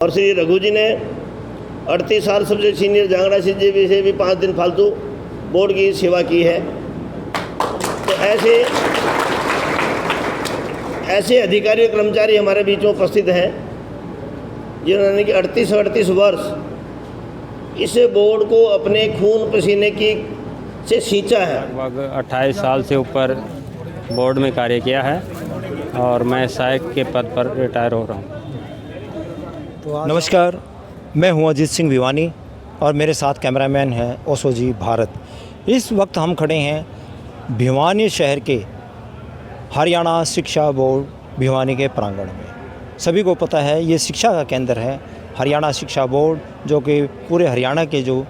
और श्री रघु जी ने 38 साल सबसे सीनियर जांगड़ा जी से भी 5 दिन फालतू बोर्ड की सेवा की है। तो ऐसे अधिकारी और कर्मचारी हमारे बीच में उपस्थित हैं जिन्होंने कि 38 वर्ष इस बोर्ड को अपने खून पसीने की से सींचा है। लगभग 28 साल से ऊपर बोर्ड में कार्य किया है और मैं सहायक के पद पर रिटायर हो रहा हूँ। नमस्कार, मैं हूं अजीत सिंह भिवानी और मेरे साथ कैमरामैन हैं ओशो जी भारत। इस वक्त हम खड़े हैं भिवानी शहर के हरियाणा शिक्षा बोर्ड भिवानी के प्रांगण में। सभी को पता है ये शिक्षा का केंद्र है हरियाणा शिक्षा बोर्ड, जो कि पूरे हरियाणा के जो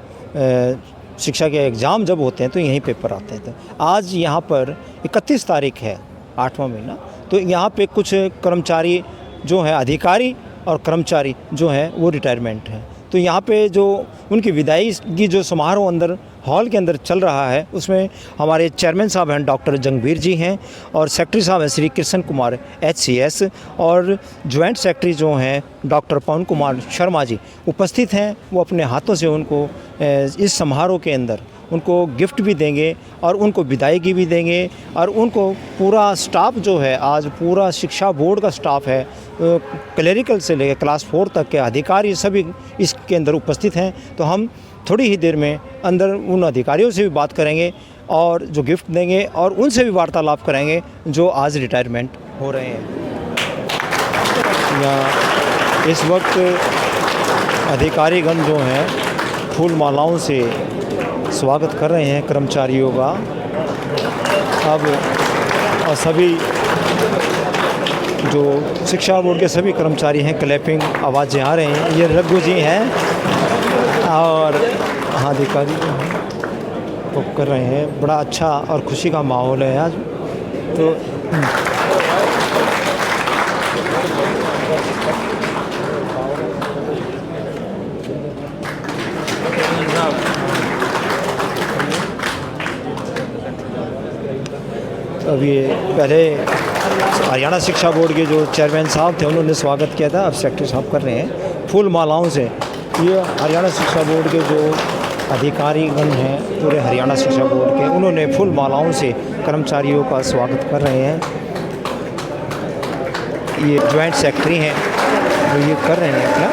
शिक्षा के एग्ज़ाम जब होते हैं तो यहीं पेपर आते हैं। तो आज यहाँ पर 31 तारीख है, 8वां महीना, तो यहाँ पे कुछ कर्मचारी जो हैं, अधिकारी और कर्मचारी जो हैं वो रिटायरमेंट हैं। तो यहाँ पे जो उनकी विदाई की जो समारोह अंदर हॉल के अंदर चल रहा है उसमें हमारे चेयरमैन साहब हैं डॉक्टर जंगवीर जी हैं और सेक्रेटरी साहब हैं श्री कृष्ण कुमार HCS और ज्वाइंट सेक्रेटरी जो हैं डॉक्टर पवन कुमार शर्मा जी उपस्थित हैं। वो अपने हाथों से उनको इस समारोह के अंदर उनको गिफ्ट भी देंगे और उनको विदायगी भी देंगे और उनको पूरा स्टाफ जो है, आज पूरा शिक्षा बोर्ड का स्टाफ है, क्लरिकल से लेकर क्लास 4 तक के अधिकारी सभी इसके अंदर उपस्थित हैं। तो हम थोड़ी ही देर में अंदर उन अधिकारियों से भी बात करेंगे और जो गिफ्ट देंगे और उनसे भी वार्तालाप करेंगे जो आज रिटायरमेंट हो रहे हैं। यहाँ इस वक्त अधिकारीगण जो हैं फूल मालाओं से स्वागत कर रहे हैं कर्मचारियों का। अब और सभी जो शिक्षा बोर्ड के सभी कर्मचारी हैं, क्लैपिंग आवाज़ें आ रही हैं। ये रघु जी हैं और अधिकारी तो कर रहे हैं। बड़ा अच्छा और खुशी का माहौल है आज। तो अब ये पहले हरियाणा शिक्षा बोर्ड के जो चेयरमैन साहब थे उन्होंने स्वागत किया था, अब सेक्रेटरी साहब कर रहे हैं फूल मालाओं से। ये हरियाणा शिक्षा बोर्ड के जो अधिकारीगण हैं पूरे हरियाणा शिक्षा बोर्ड के, उन्होंने फूल मालाओं से कर्मचारियों का स्वागत कर रहे हैं। ये ज्वाइंट सेक्रेटरी हैं जो ये कर रहे हैं अपना।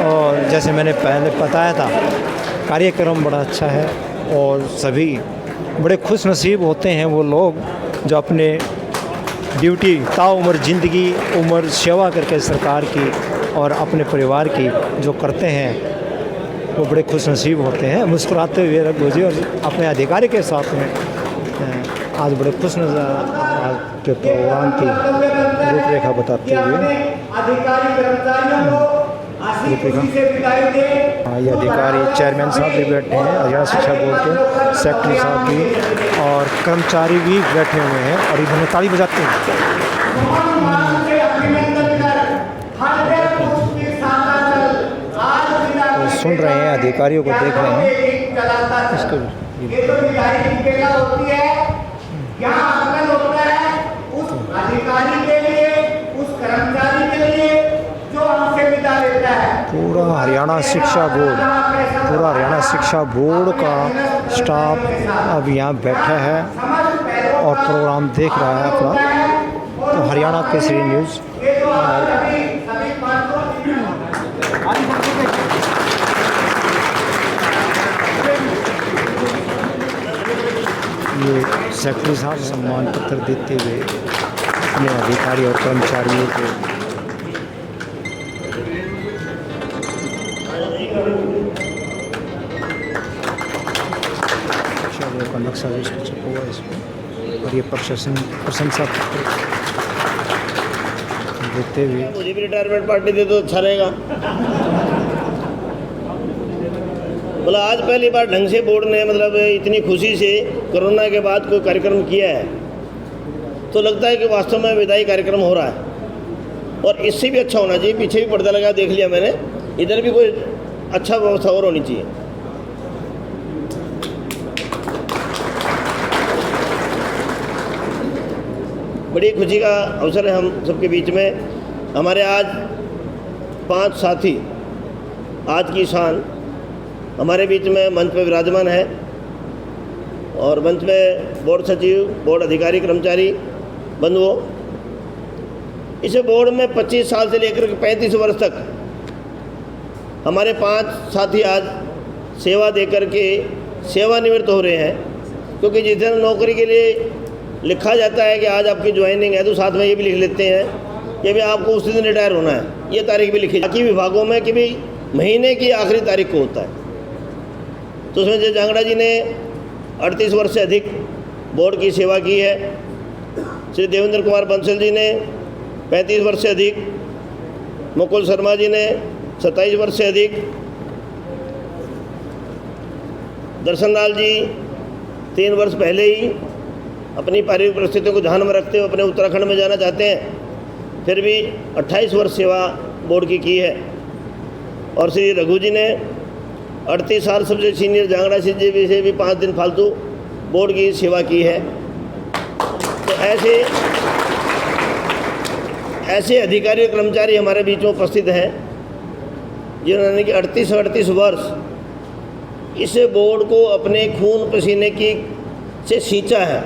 और जैसे मैंने पहले बताया था कार्यक्रम बड़ा अच्छा है और सभी बड़े खुश नसीब होते हैं वो लोग जो अपने ड्यूटी ताउम्र ज़िंदगी उम्र सेवा करके सरकार की और अपने परिवार की जो करते हैं वो बड़े खुश नसीब होते हैं। मुस्कुराते हुए रघु जी और अपने अधिकारी के साथ में आज बड़े खुश नजर आज के प्रोग्राम की रूपरेखा बताते हुए ये अधिकारी चेयरमैन साहब भी बैठे हैं हरियाणा शिक्षा बोर्ड के, सेक्रेटरी साहब भी और कर्मचारी भी बैठे हुए हैं और इधर ताली बजाते हैं। तो सुन रहे हैं, अधिकारियों को देख रहे हैं। इसको पूरा हरियाणा शिक्षा बोर्ड का स्टाफ अब यहाँ बैठा है और प्रोग्राम देख रहा है अपना। तो हरियाणा केसरी न्यूज़ ये सेक्रेटरी साहब सम्मान पत्र देते हुए अपने अधिकारी और कर्मचारियों को का नक्शा भी छपा हुआ है इसमें और ये प्रशंसा पत्र देते हुए। मुझे भी रिटायरमेंट पार्टी दे तो अच्छा रहेगा। बोला आज पहली बार ढंग से बोर्ड ने मतलब इतनी खुशी से कोरोना के बाद कोई कार्यक्रम किया है, तो लगता है कि वास्तव में विदाई कार्यक्रम हो रहा है और इससे भी अच्छा होना चाहिए। पीछे भी पर्दा लगा देख लिया मैंने, इधर भी कोई अच्छा व्यवस्था और होनी चाहिए। बड़ी खुशी का अवसर है हम सबके बीच में। हमारे आज 5 साथी आज की शान हमारे बीच में मंच पर विराजमान है और मंच में बोर्ड सचिव, बोर्ड अधिकारी, कर्मचारी बंधुओं, इस बोर्ड में 25 साल से लेकर 35 वर्ष तक हमारे 5 साथी आज सेवा देकर के सेवानिवृत्त हो रहे हैं। क्योंकि जिस दिन नौकरी के लिए लिखा जाता है कि आज आपकी ज्वाइनिंग है, तो साथ में ये भी लिख लेते हैं कि भाई आपको उसी दिन रिटायर होना है, ये तारीख भी लिखी। बाकी विभागों में कि भाई महीने की आखिरी तारीख को होता है। तो उसमें जय जांगड़ा जी ने 38 वर्ष से अधिक बोर्ड की सेवा की है। श्री देवेंद्र कुमार बंसल जी ने 35 वर्ष से अधिक, मुकुल शर्मा जी ने 27 वर्ष से अधिक, दर्शन लाल जी 3 वर्ष पहले ही अपनी पारिवारिक परिस्थितियों को ध्यान में रखते हुए अपने उत्तराखंड में जाना चाहते हैं, फिर भी 28 वर्ष सेवा बोर्ड की है। और श्री रघु जी ने 38 साल सबसे सीनियर जांगड़ा जी से भी 5 दिन फालतू बोर्ड की सेवा की है। तो ऐसे अधिकारी और कर्मचारी हमारे बीच में उपस्थित हैं जिन्होंने कि 38 वर्ष इस बोर्ड को अपने खून पसीने की से सींचा है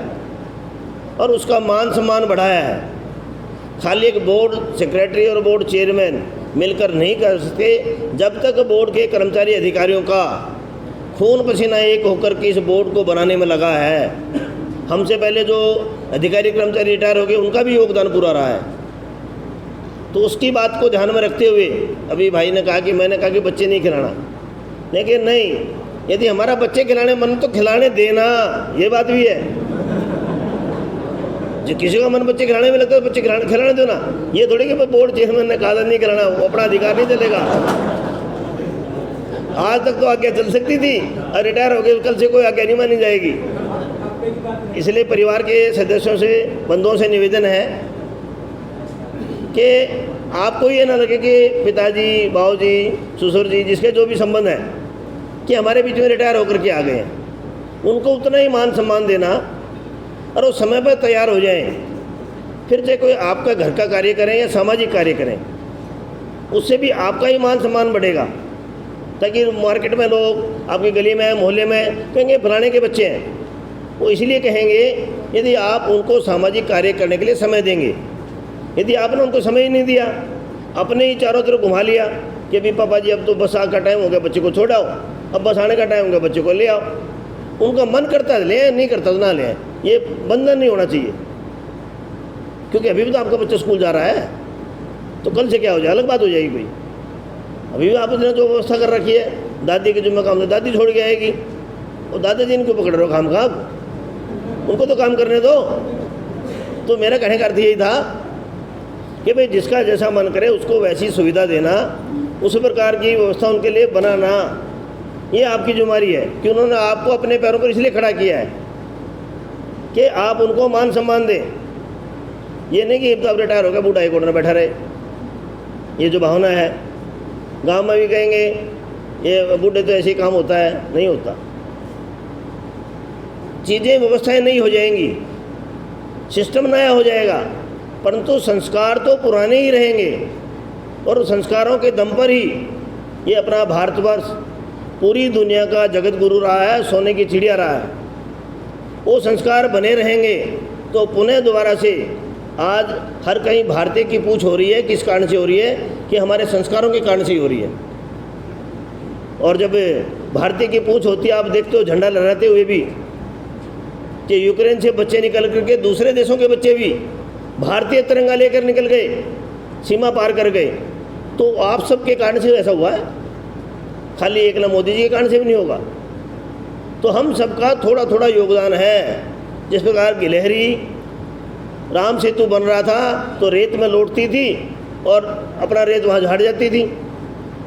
और उसका मान सम्मान बढ़ाया है। खाली एक बोर्ड सेक्रेटरी और बोर्ड चेयरमैन मिलकर नहीं कर सकते जब तक बोर्ड के कर्मचारी अधिकारियों का खून पसीना एक होकर के इस बोर्ड को बनाने में लगा है। हमसे पहले जो अधिकारी कर्मचारी रिटायर हो गए उनका भी योगदान पूरा रहा है। तो उसकी बात को ध्यान में रखते हुए अभी भाई ने कहा कि मैंने कहा कि बच्चे नहीं खिलाना, लेकिन नहीं, यदि हमारा बच्चे खिलाने मन तो खिलाने देना, ये बात भी है। जो किसी का मन बच्चे खिलाने में लगता है बच्चे खिलाने दो ना। ये थोड़ी कि बोर्ड चेयरमैन ने कहा नहीं खिलाना, वो अपना अधिकार नहीं चलेगा। आज तक तो आज्ञा चल सकती थी और रिटायर हो गए, कल से कोई आज्ञा नहीं मानी जाएगी। इसलिए परिवार के सदस्यों से, बंधुओं से निवेदन है कि आपको ये ना लगे कि पिताजी, बाबूजी, ससुर जी, जिसके जो भी संबंध है कि हमारे बीच में रिटायर होकर के आ गए हैं, उनको उतना ही मान सम्मान देना और वो समय पर तैयार हो जाएं। फिर चाहे कोई आपका घर का कार्य करें या सामाजिक कार्य करें, उससे भी आपका ही मान सम्मान बढ़ेगा। ताकि मार्केट में लोग आपकी गली में, मोहल्ले में कहेंगे फलाने के बच्चे हैं, वो इसलिए कहेंगे यदि आप उनको सामाजिक कार्य करने के लिए समय देंगे। यदि आपने उनको समय ही नहीं दिया, अपने ही चारों तरफ घुमा लिया कि भी पापा जी अब तो बस आ का टाइम हो गया, बच्चे को छोड़ आओ, अब बस आने का टाइम हो गया, बच्चे को ले आओ। उनका मन करता है ले, नहीं करता तो ना ले। ये बंधन नहीं होना चाहिए, क्योंकि अभी भी तो आपका बच्चा स्कूल जा रहा है, तो कल से क्या हो जाए अलग बात हो जाएगी कोई। अभी भी आपने जो व्यवस्था कर रखी है, दादी के जुम्मे काम दादी छोड़ के आएगी, और दादाजी इनको पकड़ रहे हो काम का, उनको तो काम करने दो। तो मेरा कहने का अर्थ यही था कि भाई जिसका जैसा मन करे उसको वैसी सुविधा देना, उस प्रकार की व्यवस्था उनके लिए बनाना, ये आपकी जिम्मेदारी है कि उन्होंने आपको अपने पैरों पर इसलिए खड़ा किया है कि आप उनको मान सम्मान दें। ये नहीं कि अब रिटायर हो गया बूढ़ा एक कोने बैठा रहे, ये जो भावना है। गांव में भी कहेंगे ये बूढ़े तो ऐसे ही काम होता है, नहीं होता। चीज़ें व्यवस्थाएं नहीं हो जाएंगी, सिस्टम नया हो जाएगा, परंतु संस्कार तो पुराने ही रहेंगे। और संस्कारों के दम पर ही ये अपना भारतवर्ष पूरी दुनिया का जगत गुरु रहा है, सोने की चिड़िया रहा है। वो संस्कार बने रहेंगे तो पुनः दोबारा से आज हर कहीं भारतीय की पूछ हो रही है। किस कारण से हो रही है? कि हमारे संस्कारों के कारण से ही हो रही है। और जब भारतीय की पूछ होती है, आप देखते हो झंडा लहराते हुए भी कि यूक्रेन से बच्चे निकल करके दूसरे देशों के बच्चे भी भारतीय तिरंगा लेकर निकल गए, सीमा पार कर गए। तो आप सबके कारण से ऐसा हुआ है, खाली एक ना मोदी जी के कारण से भी नहीं होगा। तो हम सबका थोड़ा थोड़ा योगदान है। जिस प्रकार गिलहरी राम सेतु बन रहा था तो रेत में लौटती थी और अपना रेत वहाँ झाड़ जाती थी,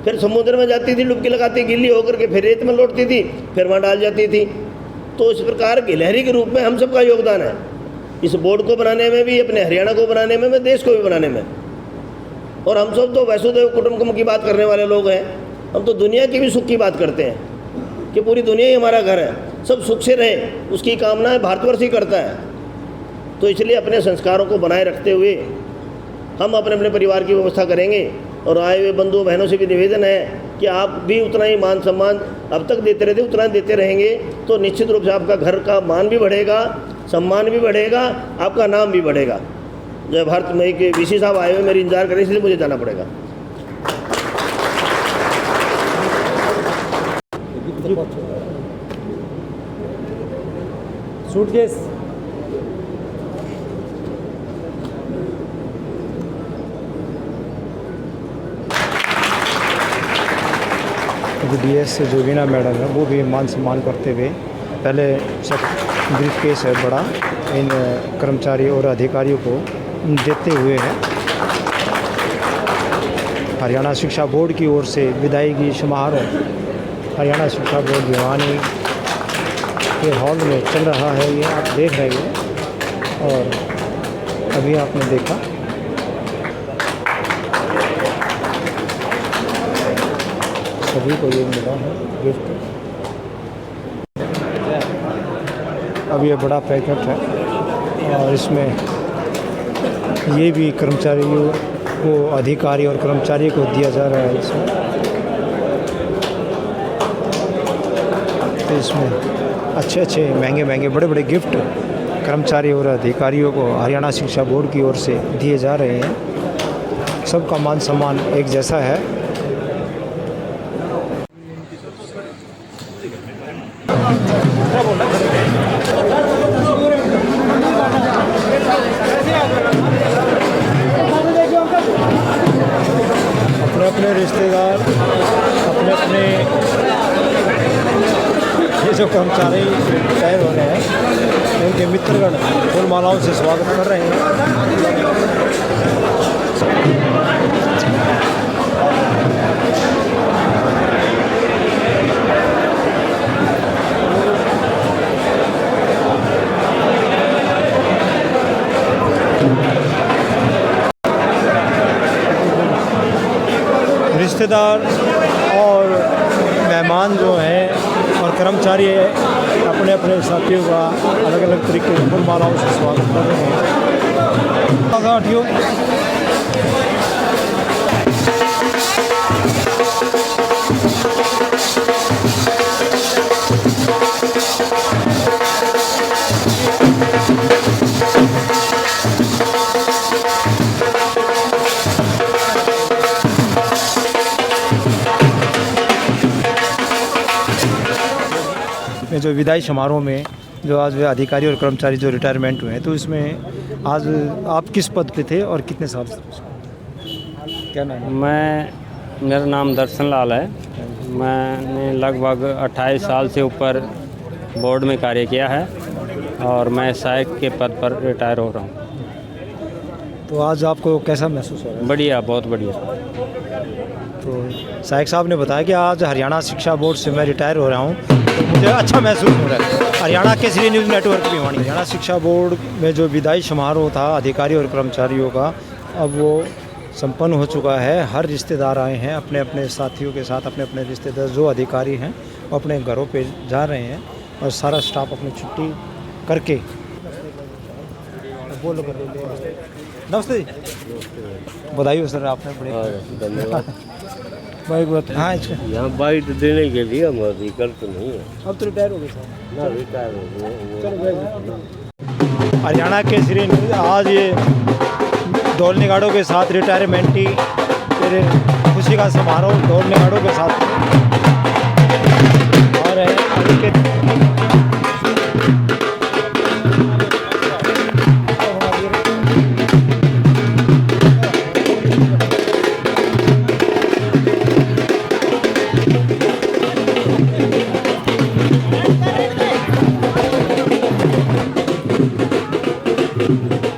फिर समुद्र में जाती थी डुबकी लगाती, गिल्ली होकर के फिर रेत में लौटती थी, फिर वहाँ डाल जाती थी। तो इस प्रकार गिलहरी के रूप में हम सबका योगदान है, इस बोर्ड को बनाने में भी, अपने हरियाणा को बनाने में, देश को भी बनाने में। और हम सब तो वसुधैव कुटुंबकम की बात करने वाले लोग हैं। हम तो दुनिया की भी सुख की बात करते हैं कि पूरी दुनिया ही हमारा घर है, सब सुख से रहे, उसकी कामना भारतवर्ष ही करता है। तो इसलिए अपने संस्कारों को बनाए रखते हुए हम अपने अपने परिवार की व्यवस्था करेंगे। और आए हुए बंधुओं बहनों से भी निवेदन है कि आप भी उतना ही मान सम्मान अब तक देते रहते, उतना देते रहेंगे तो निश्चित रूप से आपका घर का मान भी बढ़ेगा, सम्मान भी बढ़ेगा, आपका नाम भी बढ़ेगा। जय भारत में एक वीसी साहब आए हुए मेरी इंतजार करें, इसलिए मुझे जाना पड़ेगा। सूटकेस डीएस जोगिना मैडम है, वो भी मान सम्मान करते हुए पहले सब ब्रीफ केस है बड़ा इन कर्मचारी और अधिकारियों को देते हुए है। हरियाणा शिक्षा बोर्ड की ओर से विदाई समारोह हरियाणा शिक्षा बोर्ड भिवानी के हॉल में चल रहा है, ये आप देख रहे हैं। और अभी आपने देखा सभी को ये मिला है गिफ्ट। अब ये बड़ा पैकेट है और इसमें ये भी कर्मचारियों को, अधिकारी और कर्मचारी को दिया जा रहा है इसमें। तो इसमें अच्छे अच्छे महंगे महंगे बड़े बड़े गिफ्ट कर्मचारी और अधिकारियों को हरियाणा शिक्षा बोर्ड की ओर से दिए जा रहे हैं। सबका मान सम्मान एक जैसा है। अपने अपने रिश्तेदार, अपने अपने ये जो कर्मचारी रिटायर हो रहे हैं उनके मित्रगण फूल मालाओं से स्वागत कर रहे हैं। रिश्तेदार और मेहमान जो हैं और कर्मचारी अपने अपने साथियों का अलग अलग तरीके से फूल मालाओं से स्वागत कर रहे हैं। जो विदाई समारोह में जो आज वे अधिकारी और कर्मचारी जो रिटायरमेंट हुए हैं, तो इसमें आज आप किस पद पे थे और कितने साल से? क्या नाम है? मेरा नाम दर्शन लाल है। मैंने लगभग 28 साल से ऊपर बोर्ड में कार्य किया है और मैं सहायक के पद पर रिटायर हो रहा हूँ। तो आज आपको कैसा महसूस हो रहा है? बढ़िया, बहुत बढ़िया। तो सहायक साहब ने बताया कि आज हरियाणा शिक्षा बोर्ड से मैं रिटायर हो रहा हूँ, तो मुझे अच्छा महसूस हो रहा है। Haryana Kesari news network Bhiwani. हरियाणा शिक्षा बोर्ड में जो विदाई समारोह था अधिकारी और कर्मचारियों का, अब वो संपन्न हो चुका है। हर रिश्तेदार आए हैं अपने अपने साथियों के साथ, अपने अपने रिश्तेदार जो अधिकारी हैं वो अपने घरों पे जा रहे हैं और सारा स्टाफ अपनी छुट्टी करके बोलो। नमस्ते जी, बधाई हो सर, आपने बड़े धन्यवाद। भाई बात। हाँ, यहाँ बाइट देने के लिए हमारी गलत नहीं है। अब तो रिटायर हो गए सर? ना रिटायर हो गए। हरियाणा केसरी न्यूज़ आज ये ढोल निगाड़ों के साथ रिटायरमेंटी फिर खुशी का समारोह ढोल निगाड़ों के साथ और है। Thank you.